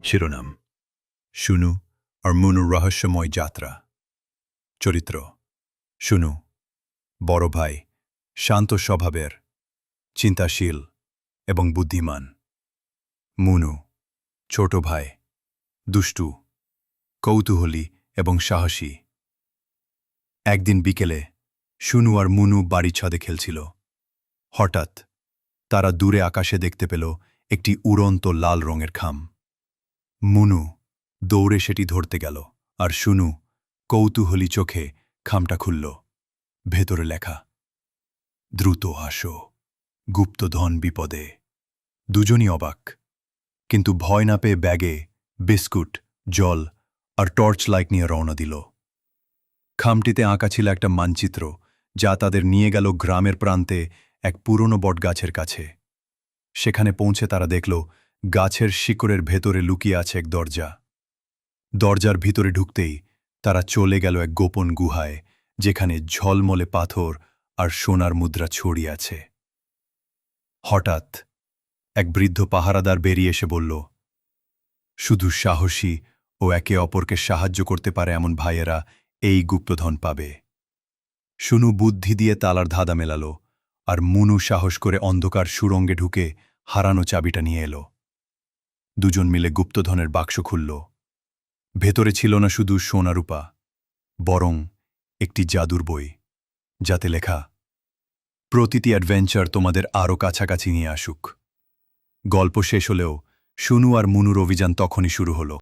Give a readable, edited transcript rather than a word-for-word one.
শিরোনাম: শুনু আর মুনুর রহস্যময় যাত্রা। চরিত্র: শুনু, বড় ভাই, শান্ত স্বভাবের, চিন্তাশীল এবং বুদ্ধিমান। মুনু, ছোট ভাই, দুষ্টু, কৌতূহলী এবং সাহসী। একদিন বিকেলে শুনু আর মুনু বাড়ির ছাদে খেলছিল। হঠাৎ তারা দূরে আকাশে দেখতে পেল একটি উড়ন্ত লাল রঙের খাম। মুনু দৌড়ে সেটি ধরতে গেল, আর শুনু কৌতূহলী চোখে খামটা খুলল। ভেতরে লেখা: দ্রুত আসো, গুপ্তধন বিপদে। দুজনই অবাক, কিন্তু ভয় না পেয়ে ব্যাগে বিস্কুট, জল আর টর্চ লাইট নিয়ে রওনা দিল। খামটিতে আঁকা ছিল একটা মানচিত্র, যা তাদের নিয়ে গেল গ্রামের প্রান্তে এক পুরনো বটগাছের কাছে। সেখানে পৌঁছে তারা দেখল গাছের শিকড়ের ভেতরে লুকিয়ে আছে এক দরজা। দরজার ভিতরে ঢুকতেই তারা চলে গেল এক গোপন গুহায়, যেখানে ঝলমলে পাথর আর সোনার মুদ্রা ছড়িয়ে আছে। হঠাৎ এক বৃদ্ধ পাহারাদার বেরিয়ে এসে বলল, শুধু সাহসী ও একে অপরকে সাহায্য করতে পারে এমন ভাইয়েরা এই গুপ্তধন পাবে। শুনু বুদ্ধি দিয়ে তালার ধাঁধা মেলাল, আর মুনু সাহস করে অন্ধকার সুড়ঙ্গে ঢুকে হারানো চাবিটা নিয়ে এলো। দুজন মিলে গুপ্তধনের বাক্স খুলল। ভেতরে ছিল না শুধু সোনারূপা, বরং একটি জাদুর বই, যাতে লেখা: প্রতিটি অ্যাডভেঞ্চার তোমাদের আরও কাছাকাছি নিয়ে আসুক। গল্প শেষ হলেও শুনু আর মুনুর অভিযান তখনই শুরু হলো।